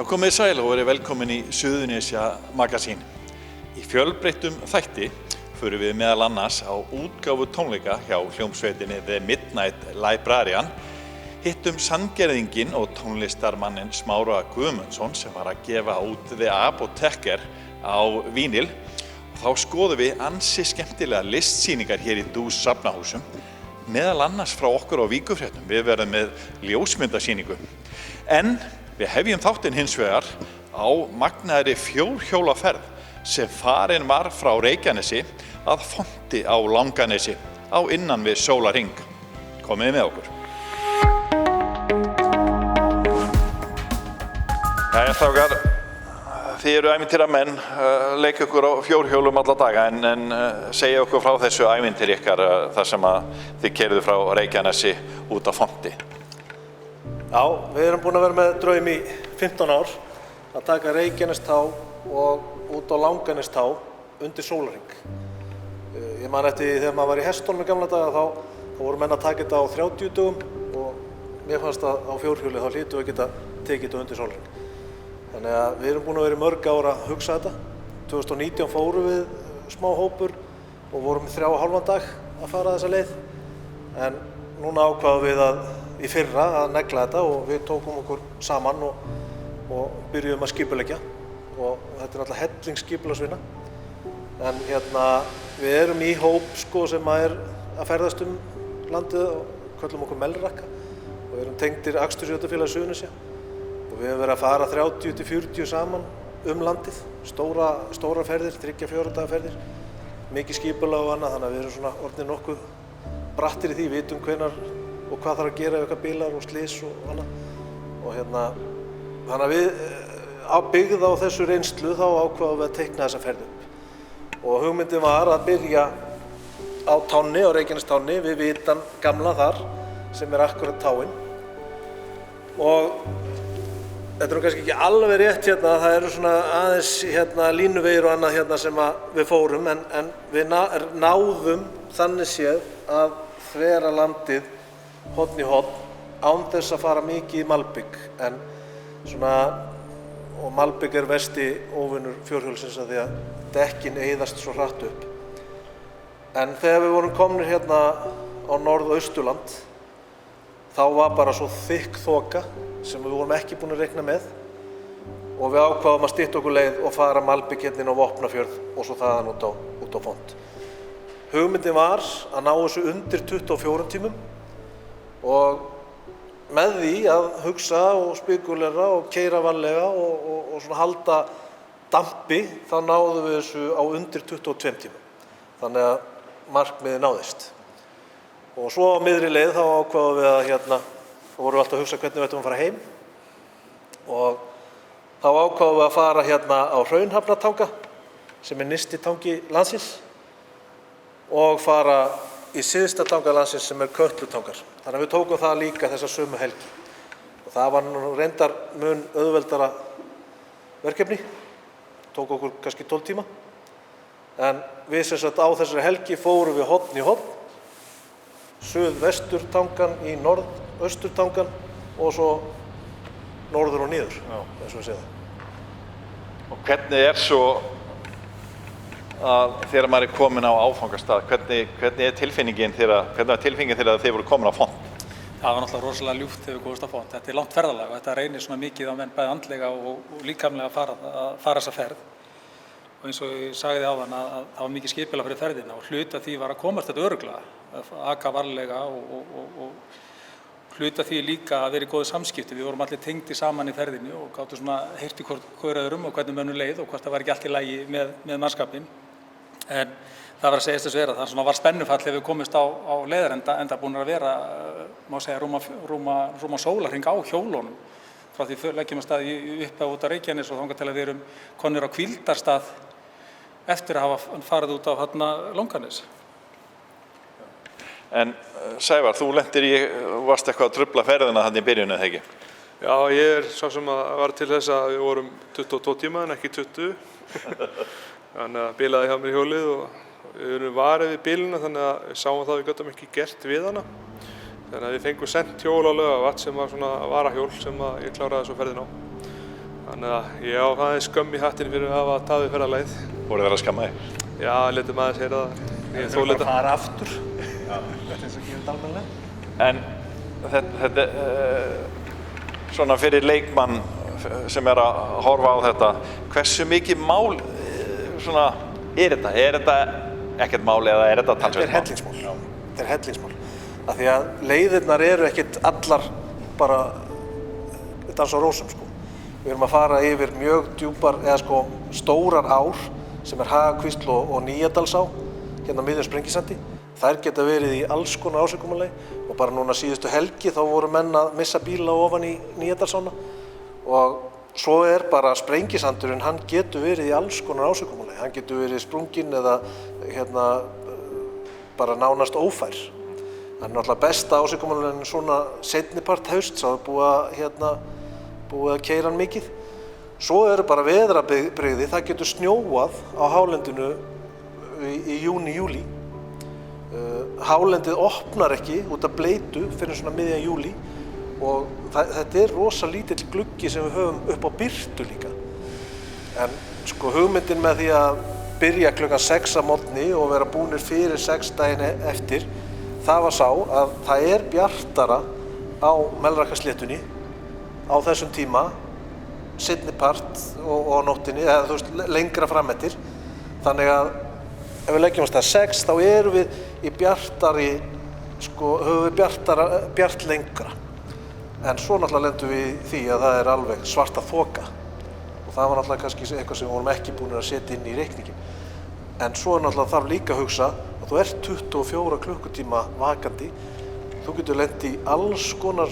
Komið sæl og verið velkomin í Suðurnesja Magasín. Í fjölbreyttum þætti förum við meðal annars á útgáfu tónleika hjá hljómsveitinni The Midnight Librarian, hittum sanngerðinginn og tónlistarmanninn Smára Guðmundsson sem var að gefa út The Apotheker á vínil og þá skoðum við ansi skemmtilega listsýningar hér í Dús safnahúsum, meðal annars frá okkur á Víkurfréttum. Við verðum með ljósmyndasýningu. En við hefjum þáttinn hins vegar á magnaðri fjórhjólaferð sem farin var frá Reykjanesi að Fonti á Langanesi á innan við sólarhring. Komið með okkur. Jæja, strákar, þið eru ævintýramenn, leika ykkur á fjórhjólum alla daga en segja okkur frá þessu ævintýri ykkar þar sem að þið keyrðu frá Reykjanesi út á Fonti. Já, við erum búin að vera með draum í 15 ár að taka Reykjanestá og út á Langanestá undir sólarhring. Ég man eftir þegar maður var í Hesthólmi gamla daga þá voru menn að taka þetta á 30 dögum og mér fannst að á fjórhjóli þá hlýtum við að geta tekið þetta undir sólarhring. Þannig að við erum búin að vera í mörg ár að hugsa þetta. 2019 fórum við smá hópur og vorum í 3,5 dag að fara þessa leið. En núna ákváðum við í fyrra að negla þetta og við tókum okkur saman og byrjuðum að skipuleggja. Og þetta er náttúrulega hellingsskipulagsvinna. En við erum í hóp sem að ferðast landið og köllum okkur Melrakka. Og við erum tengdir Akstursjótafélagi Suðurnesja. Og við höfum verið að fara 30 til 40 saman landið. Stóra ferðir, 3-4 daga ferðir. Mikið skipulag og annað, þannig að við erum svona orðnir nokkuð brattir í því, vitum hvenær og hvað þarf að gera ef eitthvað bílar og slys og annað. Og þannig að við byggð á þessu reynslu þá ákváðum við að teikna þessa ferð upp. Og hugmyndin var að byrja á Tánni, á Reykjanestánni, við Vitan gamla þar, sem er akkurat táin. Og þetta er kannski ekki alveg rétt það eru svona aðeins línuvegir og annað sem við fórum, en við náðum þannig séð að þvera landið horn í horn án þess að fara mikið í malbygg, en og malbygg er versti óvinur fjórhjólsins af því að dekkin eyðast svo hratt upp. En þegar við vorum komnir á Norðausturland, þá var bara svo þykk þoka sem við vorum ekki búin að reikna með og við ákváðum að stytta okkur leið og fara malbygg inn á Vopnafjörð og svo þaðan út á Font. Hugmyndin var að ná þessu undir 24 tímum og með því að hugsa og spekulera og keyra varlega og svona halda dampi, þá náðum við þessu á undir 22 tímum. Þannig að markmiðið náðist. Og svo á miðri leið þá ákváðum við að vorum við alltaf að hugsa hvernig við ættum að fara heim. Og þá ákváðum við að fara á Hraunhafnartanga, sem er nyrsti tangi landsins, og fara í syðsta tanga landsins sem er Kötlutangar. Þannig að við tókum það líka þessa sömu helgi. Og það var nú reyndar mun auðveldara verkefni. Tók okkur kannski 12 tíma. En við sem sagt á þessari helgi fórum við horn í horn, suðvesturtangan í norðausturtangan og svo norður og niður, eins og við segja það. Og hvernig svo að þegar maður komin á áfangastað, hvernig tilfinningin þegar þið voru komin á Font? Það var náttúrulega rosalega ljúft þegar við komumst á Font. Þetta er langt ferðalag og þetta reynir svona mikið á menn bæði andlega og líkamlega að fara þessa ferð. Og eins og ég sagði áðan að það var mikið skipulag fyrir ferðina og hluta því var að komast þetta örugglega, að aka varlega og hluta því líka að vera í góðu samskipti. Við vorum allir tengdir saman í ferðinni og gátum svona heyrt í hvor öðrum og hvernig mönnum leið og hvort það var ekki allt í lagi með mannskapinn. En það var að segjast þess vera, það var spennufall ef við komist á leiðarenda, enda búin að vera, má segja, rúma sólarhring á hjólunum. Frá því leggjum að stað upp út á Reykjanes og þangað til að við erum komnir á hvíldarstað eftir að hafa farið út á Langanes. En Sævar, þú varst eitthvað að trufla ferðina þarna í byrjun, eða ekki? Já, ég sá sem að var til þess að við vorum 22 tíma en ekki 20. Þannig að bilaði hjá mér hjólið og við erum varið við bíluna, þannig að við sáum það að við gátum ekki gert við hana. Þannig að við fengum sent hjól á Laugarvatn sem var svona varahjól sem ég kláraði svo ferðin á. Þannig að ég á aðeins skömm í hattinn fyrir að hafa tafið ferðalagið. Voru þeir að skamma þig? Já, létum aðeins heyra það. Ég Þú þoli bara þetta. fara aftur. Já. Þetta eins og gefur almennilega. En þetta svona fyrir leikmann sem að horfa á þetta, hversu mikið mál svona þetta? Þetta ekkert mál eða þetta talsvert mál? Þetta er hellingsmál. Af því að leiðirnar eru ekkert allar bara dans á rósum, sko. Við erum að fara yfir mjög djúpar, eða sko stórar ár sem er Hagakvísl og Nýjadalsá, hérna á miðjum Sprengisandi. Þær geta verið í alls konar ásigkomulagi og bara núna síðustu helgi þá voru menn að missa bíla ofan í Nýjadalsána og svo er bara Sprengisandurinn, hann getur verið í alls konar ásigkomulagi. Hann getur verið sprunginn eða hérna bara nánast ófær. Það er náttúrulega besta ásigkomulaginn svona seinnipart hausts, þá er búið að keyra hann mikið. Svo eru bara veðrabrigði, það getur snjóað á hálendinu í júni, júlí. Hálendið opnar ekki út af bleytu fyrir svona miðjan júlí og þetta er rosa lítill gluggi sem við höfum upp á birtu líka. En sko hugmyndin með því að byrja klukkan 6 að morgni og vera búnir fyrir 6 daginn eftir, það var sá að það er bjartara á Melrakkasléttunni á þessum tíma, seinnipart og á nóttinni, eða þú veist, lengra fram eftir. Þannig að ef við leggjum að 6, þá erum við í bjartari, sko, höfum við bjart lengra. En svo náttúrulega lendum við í því að það er alveg svarta þoka. Og það var náttúrulega kannski eitthvað sem við vorum ekki búin að setja inn í reikningin. En svo náttúrulega þarf líka að hugsa að þú ert 24 klukkutíma vakandi. Þú getur lent í alls konar,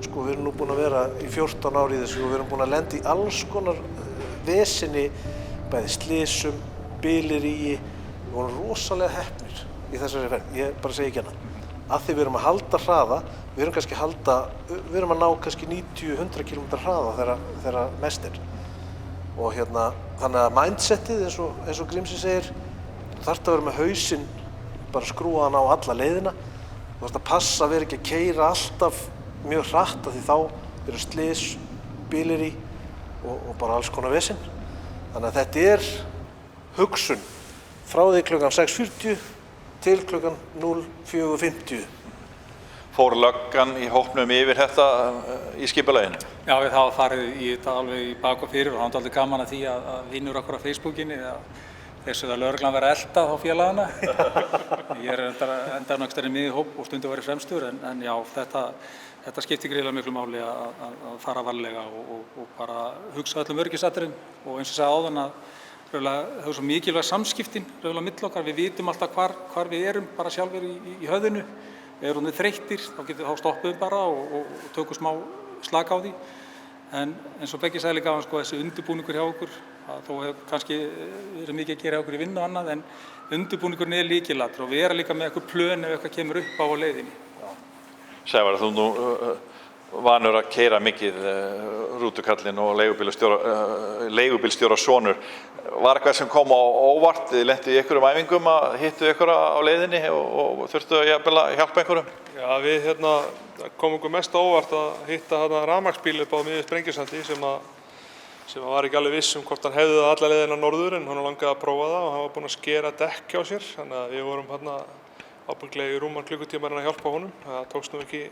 sko, við erum nú búin að vera í 14 ár í þessu og við erum búin að lenda í alls konar vesinni, bæði slysum, bileríi. Við vorum rosalega heppnir í þessari ferð, ég bara segi ekki hana. Af því við erum að halda hraða, við erum að ná kannski 90-100 km hraða þegar mest er. Og þannig að mindsetið, eins og Grímsey segir, þú þarft að vera með hausinn, bara skrúa hann á alla leiðina. Þú þarft að passa að vera ekki að keyra alltaf mjög hratt, af því þá eru slys, bilerí og bara alls konar vesinn. Þannig að þetta er hugsun frá því klukkan 6:40 til klukkan 04:50. Fór löggan í hópnum yfir þetta í skipulaginu? Já, við hafa farið í þetta alveg í bak og fyrir og það er aldrei gaman að því að vinnur okkur á Facebookinni þessu að lögreglan vera að elta þá félagana. Ég er endar náttúrulega í miðjuhóp og stundum verið fremstur en já, þetta skiptir gríðarlega miklu máli að fara varlega og bara hugsa öllum öryggisatriðum og eins og sagði áðan að það er svo mikilvæg samskiptin milli okkar, við vitum alltaf hvar við erum bara sjálfur í höfðinu. Við erum þreyttir, þá stoppum við bara og tökum smá slaka á því. En eins og Beggi sagði líka sko, þessi undirbúningur hjá okkur, þó hefur kannski verið mikið að gera hjá okkur í vinnu og annað, en undirbúningurinn er lykilatriði og vera líka með eitthvað plön ef eitthvað kemur upp á leiðinni. Sævar, þú nú vanur að keyra mikið rútukallinn og leigubílstjóra sonur. Var eitthvað sem kom á óvart? Þið lentu í einhverjum æfingum að hittu ykkur á leiðinni og þurftu að hjálpa einhverjum? Já, við kom okkur mest á óvart að hitta rafmagnsbíl upp á miðju Sprengisandi sem var ekki alveg viss hvort hann hefði það alla leiðina norður en hann langaði að prófa það og hann var búinn að skera dekk hjá sér. Þannig að við vorum ábyggilega í rúman klukkutíma að hjálpa honum. Það tókst nú ekki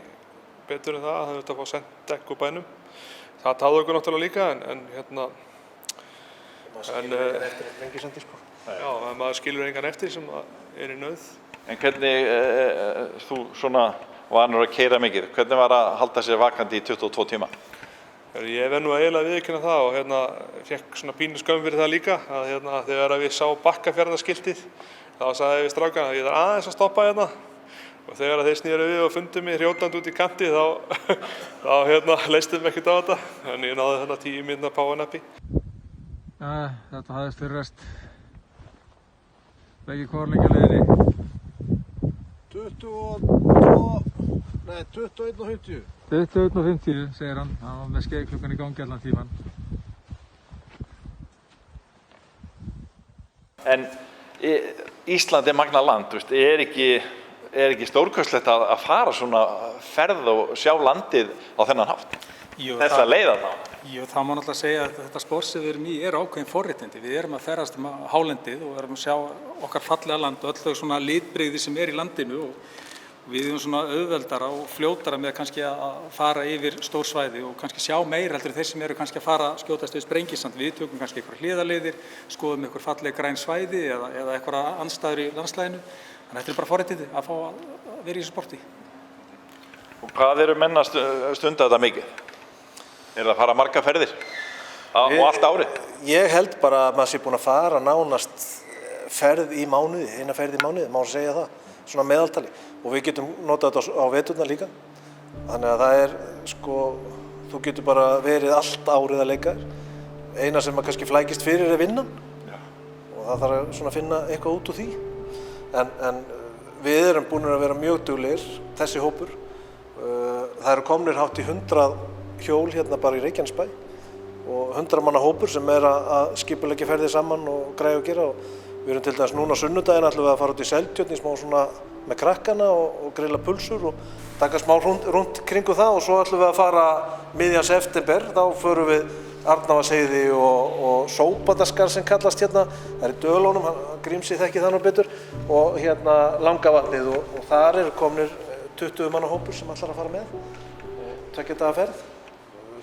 betur en það að þetta fá sent dekk úr bænum. Það táði okkur náttúrulega líka maður skilur engan eftir sem er í nauð. En hvernig, þú svona vanur að keyra mikið, hvernig var að halda sér vakandi í 22 tíma? Ég verð nú eiginlega að viðurkenna það og fékk svona pínu skömm fyrir það líka að þegar við sá Bakkafjarðarskiltið þá sagði við strákana að ég þarf aðeins að stoppa og þegar þeir snéru við og fundu mig hrjótandi út í kanti þá leistum við ekkert á þetta en ég náði 10 mínútna powernappi. Þetta hafðist fyrir rest. Beggi hvað lengi á leiðinni? 21:50. 21:50 segir hann. Hann var með skeiðklukkan í gangi allan tíman. En Ísland er magnað land, veist, er ekki stórkostlegt að fara svona ferð og sjá landið á þennan hátt? þessa leið þarna? Jú, það má náttúrulega segja að þetta sport sem við erum í er ákveðin forréttindi. Við erum að ferðast hálendið og erum að sjá okkar fallega land og öll þau svona litbrigði sem í landinu og við erum svona auðveldara og fljótara með kannski að fara yfir stór svæði og kannski sjá meira heldur þeir sem eru kannski að fara að skjótast við Sprengisand. Við tökum kannski einhverjar hliðarleiðir, skoðum einhver falleg græn svæði eða einhverjar andstæður í landslæginu. Þannig að þetta er bara forréttindi að fá að vera í þessu sporti. Og hvað eru menn að stunda þetta mikið? Er það að fara marga ferðir og allt árið? Ég held bara að maður sé búinn að fara nánast ferð í mánuði, eina ferð í mánuði, má segja það, svona meðaltali. Og við getum notað þetta á veturna líka. Þannig að það er, þú getur bara verið allt árið að leika. Eina sem maður kannski flækist fyrir er vinnan. Já. Og það þarf að finna eitthvað út úr því. En við erum búin að vera mjög duglegir, þessi hópur. Það eru komnir hátt í 100 hjól hérna bara í Reykjanesbæ og 100 manna hópur sem er að skipuleggja ferðir saman og græja og gera og við erum til dæmis núna á sunnudaginn ætlum við að fara út í Seltjörn í smá svona með krakkana og grilla pulsur og taka smá rúnd kringu það og svo ætlum við að fara miðjan september, þá förum við Arnarvatnsheiði og Sópadaskar sem kallast hérna, það er í Dölunum, Grímsi þekki það nú betur og hérna Langavatnið og þar eru komnir 20 manna hópur sem ætlar að fara með, 2 daga ferð.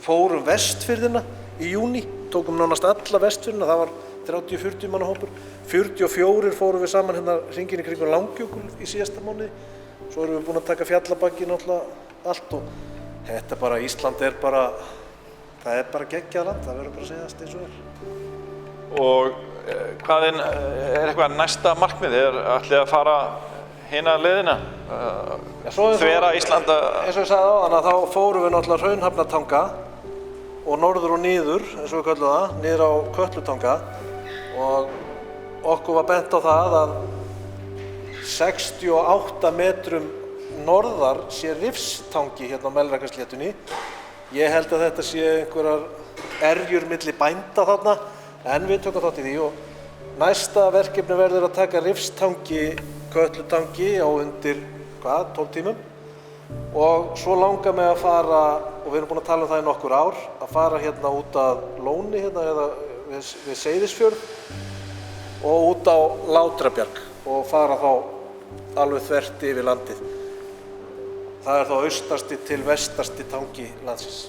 Fórum Vestfirðina í júní, tókum nánast alla Vestfirðina, það var 30-40 manna hópur. 44 fórum við saman hérna hringinn í kringum Langjökul í síðasta mánuði. Svo erum við búin að taka Fjallabakki náttúrulega allt og þetta bara, Ísland er bara, það er bara geggjað land, það verður bara að segjast eins og er. Og hvað er eitthvað næsta markmið? Ætlið að fara hina leiðina? Þvera Íslanda? Eins og ég sagði áðan að þá fórum við náttúrulega Hraunhafnartanga og norður og niður, eins og við köllum það, niður á Kötlutanga og okkur var bent á það að 68 metrum norðar sé Rifstangi hérna á Melrakkasléttunni. Ég held að þetta sé einhverjar erjur milli bænda þarna, en við tökum þátt í því og næsta verkefni verður að taka Rifstangi, Kötlutangi á undir 12 tímum og svo langar mig að fara, og við erum búin að tala um það í nokkur ár, að fara hérna út að Lóni hérna eða við Seyðisfjörð og út á Látrabjarg og fara þá alveg þvert yfir landið. Það er þá austasti til vestasti tangi landsins.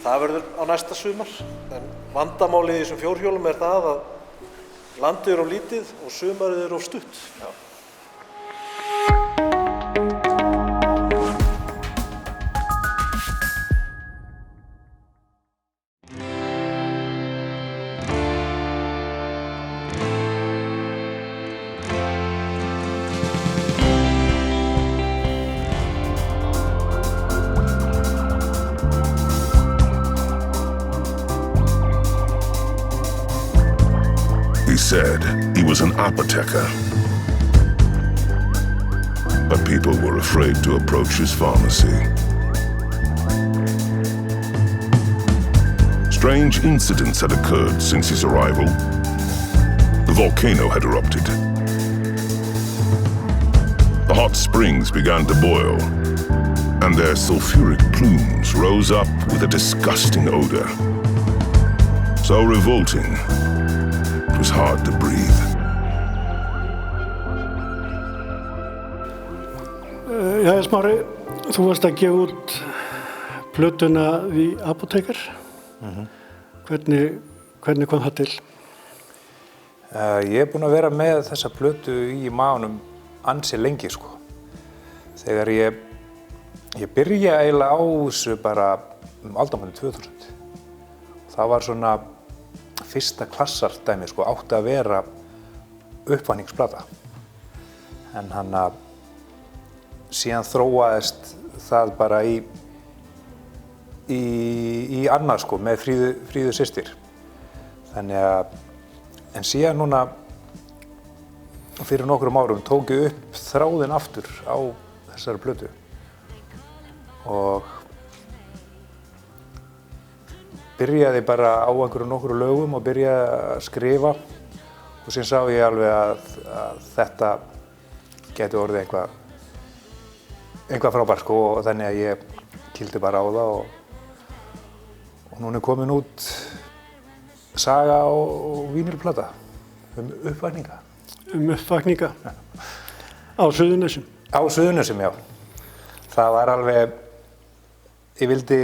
Það verður á næsta sumar, en vandamálið í þessum fjórhjólum er það að landið er of lítið og sumarið er of stutt. Já. He said he was an apotheker, but people were afraid to approach his pharmacy. Strange incidents had occurred since his arrival. The volcano had erupted. The hot springs began to boil, and their sulfuric plumes rose up with a disgusting odor. So revolting, it was hard to breathe. Já, Smári, þú varst að gefa út plötuna The Apotheker. Hvernig kom það til? Ég er búinn að vera með þessa plötu í maganum ansi lengi, sko. Þegar ég byrja eiginlega á þessu bara aldamótin 2000. Það var svona fyrsta klassar dæmi, sko, átti að vera uppvakningsplata. En síðan þróaðist það bara í annað, sko, með Fríðu systir. Þannig að, en síðan núna fyrir nokkrum árum tók ég upp þráðinn aftur á þessari plötu og byrjaði bara á nokkru lögum og byrjaði að skrifa og síðan sá ég alveg að þetta gæti orðið eitthvað frábært, sko, og þannig að ég kýldi bara á það og núna komin út saga og vínilplata uppvakninga. Uppvakninga á Suðurnesjum. Á Suðurnesjum, já. Það var alveg, ég vildi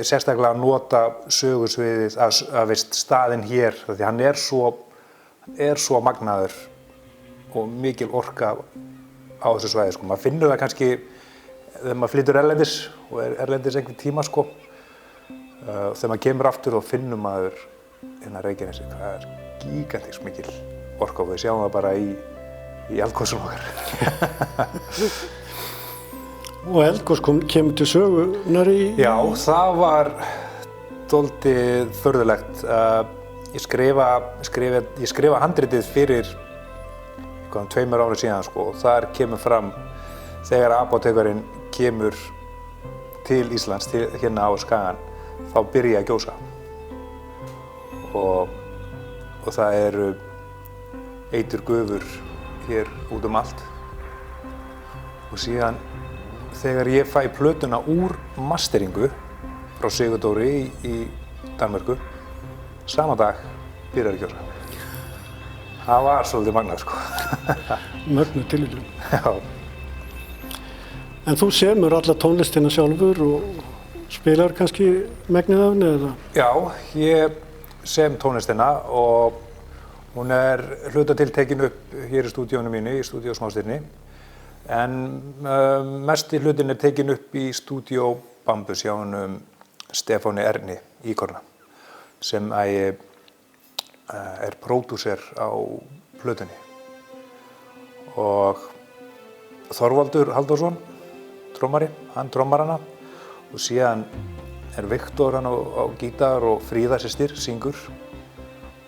sérstaklega nota sögusviðið að veist staðinn hér, því hann er svo magnaður og mikil orka á þessu svæði, sko. Maður finnur það kannski þegar maður flytur erlendis og erlendis einhvern tíma, sko. Þegar maður kemur aftur og finnur maður hérna Reykjanesi, það er gigantísk mikil orka og við sjáum það bara í eldgosum okkar. Og eldgos kemur til sögunar í... Já, það var dálítið furðulegt. Ég skrifa handritið fyrir 2 árum síðan, sko, og þar kemur fram þegar apótekarinn kemur til Íslands, hérna á Skagann, þá byrja að gjósa. Og það eru eiturgufur hér út allt. Og síðan þegar ég fæ plötuna úr masteringu frá Sigurdóri í Danmörku, sama dag byrjar að gjósa. Það var svolítið magnað, sko. Mögnuð tilviljun. Já. En þú semur alla tónlistina sjálfur og spilar kannski megnið af henni, eða? Já, ég sem tónlistina og hún er hluta til tekin upp hér í stúdíónu mínu, í stúdíó Smástirni. En mesti hlutin er tekin upp í stúdíó Bambus hjá honum Stefáni Erni Íkorna, sem er pródúser á plötunni. Og Þorvaldur Halldórsson, trommari, hann trommar hana. Og síðan er Viktor hann á gítar og Fríða systir syngur.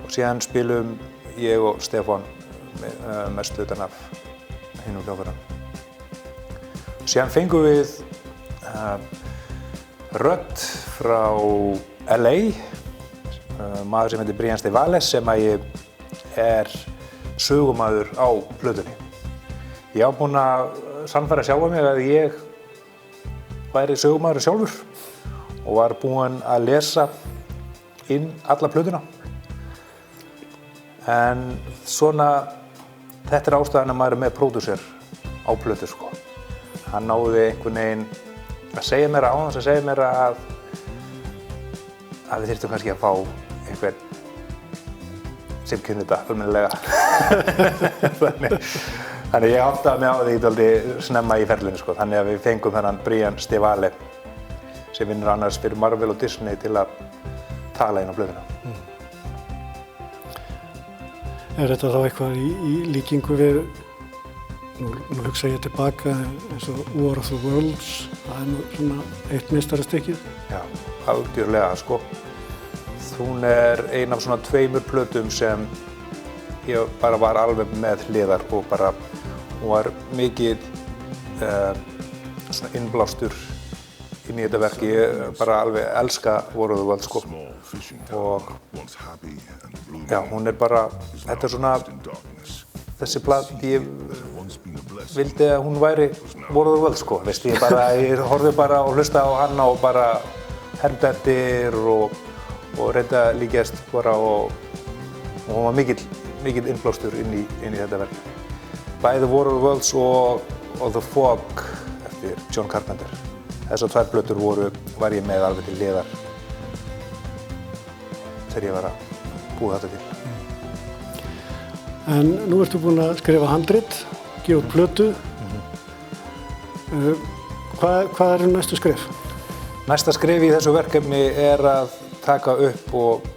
Og síðan spilum ég og Stefán mest hlutan af hinum hljóðfærum. Síðan fengum við rödd frá LA, maður sem heitir Brian Stevales, sem er sögumaður á plötunni. Ég var búinn að sannfæra sjálfa mig að ég væri sögumaður sjálfur og var búinn að lesa inn alla plötuna. En svona, þetta er ástæðan að maður er með pródúser á plötu, sko. Hann náði einhvern veginn að segja mér að við þyrftum kannski að fá einhvern sem kynni þetta almennilega. Þannig ég áttaði mig á því dálítið snemma í ferlinu, sko. Þannig að við fengum þennan Brian Stevale sem vinnur annars fyrir Marvel og Disney til að tala inn á plötuna. Er þetta þá eitthvað í líkingu við, nú hugsa ég tilbaka, eins og War of the Worlds, það er nú svona eitt meistarastykkið? Já, algjörlega, sko. Hún er ein af svona 2 plötum sem ég bara var alveg með hliðar og bara, hún var mikið svona innblástur inn í þetta verki. Ég bara alveg elska War of the Worlds, sko. Og já, hún er bara, þetta er svona, þessi plata, ég vildi að hún væri War of the Worlds, sko. Veist, ég horfði bara og hlusta á hana og bara hermdi eftir og reynda að líkjast bara og hún var mikill innblástur inn í þetta verk. Bæði War of the Worlds og The Fog eftir John Carpenter. Þessar 2 plötur var ég með alveg til hliðar þegar ég var að búa þetta til. En nú ertu búinn að skrifa handrit, gefa út plötu. Hvað eru næstu skref? Næsta skref í þessu verkefni er að taka upp og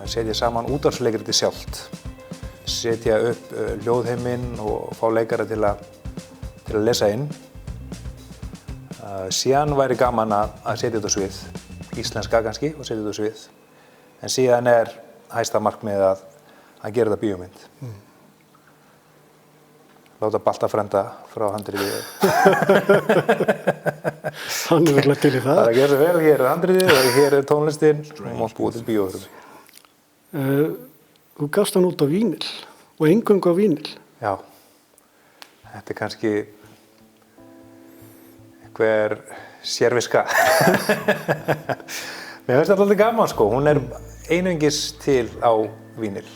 setja saman útvarpsleikritið sjálft. Setja upp hljóðheiminn og fá leikara til að lesa inn. Síðan væri gaman að setja þetta á svið, íslenska kannski, og setja þetta á svið. En síðan er hæsta markmið að gera þetta bíómynd. Láta Balta frenda frá handriði. Hann er vel til í það. Það er að gera svo vel, hér er handriðið og hér er tónlistin og mátt búið til bíómynd. Þú gafst hann út á vínil og eingöngu á vínil. Já, þetta er kannski einhver sérviska. Mér finnst þetta alltaf gaman sko, hún einungis til á vínil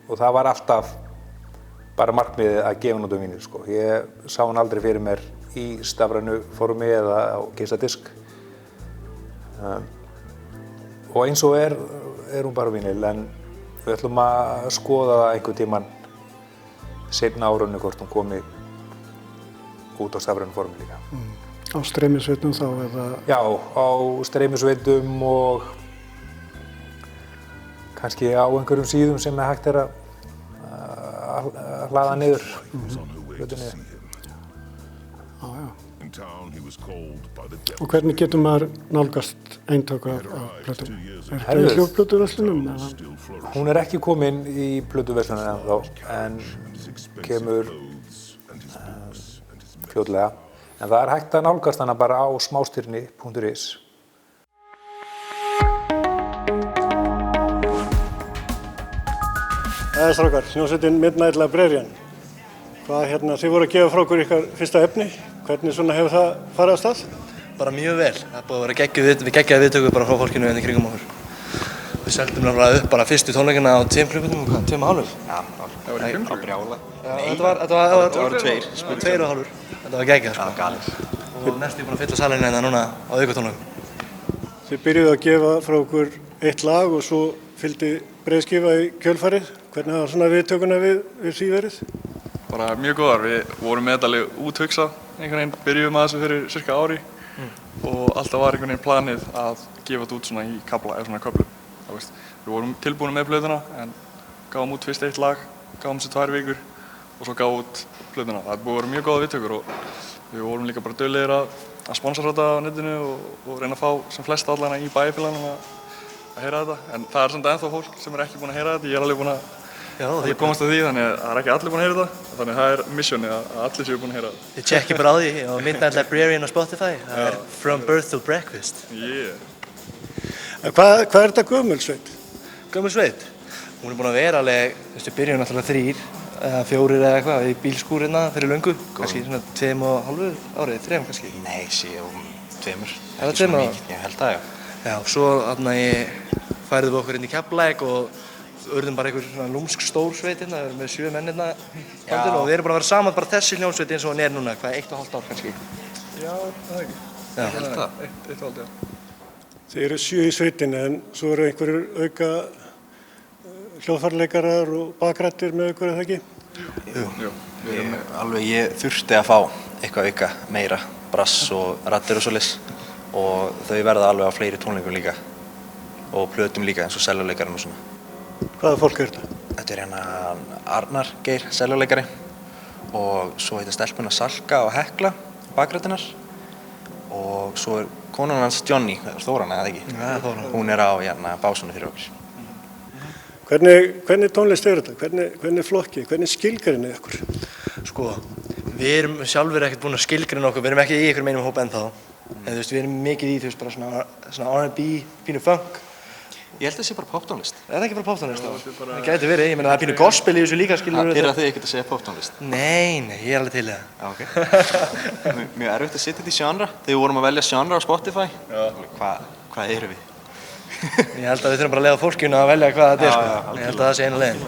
og það var alltaf bara markmiðið að gefa út vínil sko. Ég sá hann aldrei fyrir mér í stafrænu formi eða á geisladisk. Og eins og hún bara vínil, en við ætlum að skoða það einhvern tímann seinna árunni hvort hún komi út á stafrænu formi líka. Á streymisveitum þá eða? Já, á streymisveitum og kannski á einhverjum síðum sem hægt að hlaða niður. Og hvernig getur maður nálgast eintök af plötum? Þetta í hljóðplötuverslunum? Hún ekki komin í plötuverslunum ennþá, en kemur fljótlega. En það hægt að nálgast hana bara á smástirni.is. Strákar, hljómsveitin Midnight Librarian. Þið voru að gefa frá okkur ykkar fyrsta efni. Hvernig hefur það farið af stað? Bara mjög vel. Það er búið að vera geggjaði viðtökur bara frá fólkinu í kringum okkur. Við seldum náttúrulega upp bara fyrstu tónleikana á 2 klukkustundum, 2,5. Já, Það var 5 klukkur. Þetta var 2,5. Þetta var geggjað sko. Galið. Og næstu búin að fylla salinu hérna núna á aukatónleikum. Þið byrjuðu að gefa frá okkur eitt lag og svo fylgdi breiðskifa í kjölfarið. Hvernig hafa svona viðtökuna við því verið? Bara mjög góðar. Við vorum með þetta alveg úthugsað. Einhvern veginn byrjuðum að þessu fyrir cirka ári og alltaf var einhvern veginn planið að gefa þetta út svona í kafla eða svona köflum. Við vorum tilbúin með plötuna en gáum út fyrst eitt lag, gáum þessu 2 vikur og svo gáum út plötuna. Það er búið að vera mjög góða viðtökur og við vorum líka bara duglegir að sponsora þetta á netinu og reyna að fá sem flest allana í bæjarfélaginu að heyra þetta. En það er samt ennþá fólk sem ekki búin að heyra þetta. Ég alveg búin að komast að því, þannig að það ekki allir búin að heyra þetta. Þannig að það er missionið að allir séu búin að heyra þetta. Þið tjekkið bara á því á Midnight Librarian á Spotify. Það er From Birth to Breakfast. Yeah. Hvað er þetta gömul sveit? Gömul sveit? Hún er búin að vera alveg, við byrjum náttúrulega 3 eða 4 eða eitthvað í bílskúr hérna fyrir löngu. Kannski svona 2,5 árið, 3 kannski. Nei, síðan 2. Það var 2 ár? Ég held það, já. Já, svo færðum við okkur inn í Keflavík og urðum bara einhver svona lúmsk stór sveit hérna, við erum með 7 menn hérna og við erum búin að vera saman bara þessi hljómsveit eins og hún núna, 1,5 ár kannski. Já, það ekki. Já, ég held það. 1,5 ár. Þið eru 7 í sveitinni en svo eru einhverjir auka hljóðfæraleikarar og bakrættir með ykkur, eða ekki? Jú. Ég þurfti að fá eitthvað auka meira, brass og raddir og svoleiðis og þau verða alveg á fleiri tónleikum líka og plötum líka eins og sellóleikarinn og svona. Hvaða fólk er þetta? Þetta er hérna Arnar Geir, sellóleikari og svo heitir stelpuna Salka og Hekla, bakrættinnar og svo er konan hans Johnny, Þórana eða ekki? Ja, Þórana. Hún er á básunni fyrir okkur. Hvernig tónlist er þetta? Hvernig flokki? Hvernig skilgreinið ykkur? Sko, við erum sjálfur ekkert búin að skilgreina okkur, við erum ekki í einhverjum einum hóp ennþá. En við erum mikið í bara svona R&B, pínu funk. Ég held að það sé bara poptónlist. Er það ekki bara poptónlist? Það gæti verið, ég meina það er pínu gospel í þessu líka, skilur við. Pirrar þig ekkert að segja poptónlist? Nei, ég er alveg til í það. Já, ok. Mjög erfitt að setja þetta í genre. Þegar við vorum að velja genre á Spotify, hvað erum við? Ég held að við þurfum bara að leyfa fólkinu að velja hvað þetta er, sko. Ég held að það sé eina leiðin.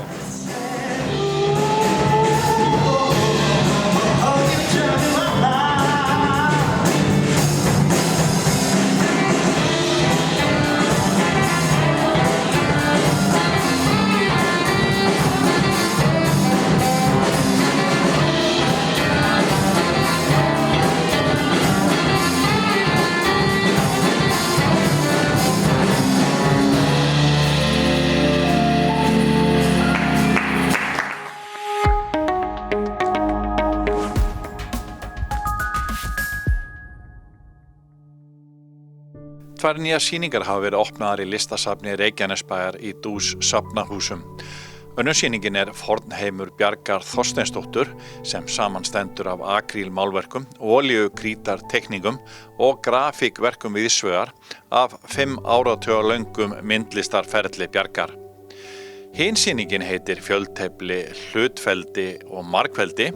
Tvær nýjar sýningar hafa verið opnaðar í listasafni Reykjanesbæjar í Dús safnahúsum. Önnur sýningin er Fornheimur Bjargar Þorsteinsdóttur sem samanstendur af akrílmálverkum, olíukrítarteikningum og grafíkverkum víðsvegar af 5 áratuga löngum myndlistarferli Bjargar. Hin sýningin heitir Fjöltefli, hlutfeldi og margfeldi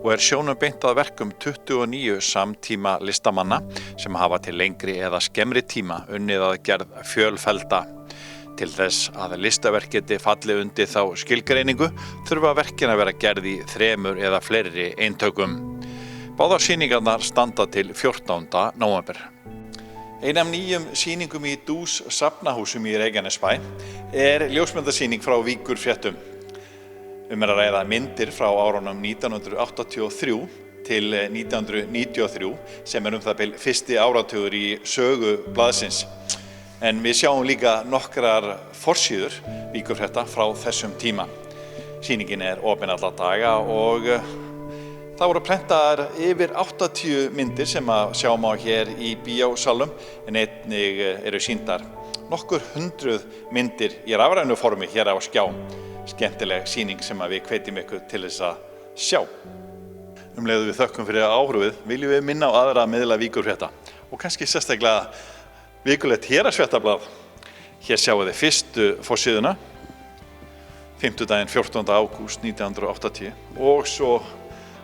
og sjónum beint að verkum 29 samtíma listamanna sem hafa til lengri eða skemmri tíma unnið að gerð fjölfelda. Til þess að listaverk geti fallið undir þá skilgreiningu þurfa verkin að vera gerð í 3 eða fleiri eintökum. Báðar sýningarnar standa til 14. nóvember. Ein af nýjum sýningum í Dús safnahúsum í Reykjanesbæ ljósmyndasýning frá Víkurfréttum. Að ræða myndir frá árunum 1983 til 1993 sem það bil fyrsti áratugur í sögu blaðsins. En við sjáum líka nokkrar forsíður Víkurfrétta frá þessum tíma. Sýningin opin alla daga og það voru prentaðar yfir 80 myndir sem að sjá má hér í bíósalum en einnig sýndar nokkur 100 myndir í rafrænu formi hér á skjá. Skemmtileg sýning sem að við hvetjum ykkur til þess að sjá. Leið við þökkum fyrir áhrifið viljum við minna á aðra miðla Víkurfrétta og kannski sérstaklega vikulegt Héraðsfréttablað. Hér sjáum við fyrstu forsíðuna, 5. 14. ágúst 1980 og svo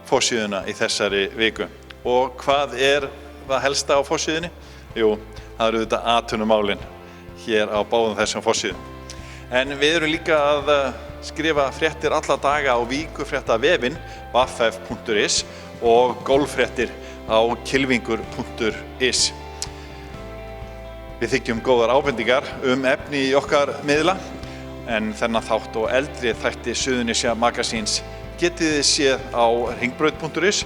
forsíðuna í þessari viku. Og hvað það helsta á forsíðunni? Jú, það eru þetta atvinnumálin hér á báðum þessum forsíðum. En við erum líka að skrifa fréttir alla daga á Víkurfréttavefinn vaff.is og golffréttir á kylfingur.is. Við þykjum góðar ábendingar efni í okkar miðla en þennan þátt og eldri þætti Suðurnesja magasíns getið þið séð á hringbraut.is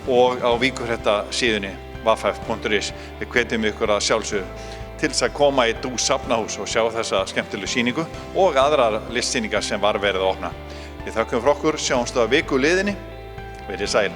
og á Víkurfréttasíðunni vaff.is. Við hvetjum ykkur að sjálfsögðu til þess að koma í Dús safnahús og sjá þessa skemmtilegu sýningu og aðrar listsýningar sem var verið að opna. Við þökkum fyrir okkur, sjáumst á viku liðinni. Verið sæl.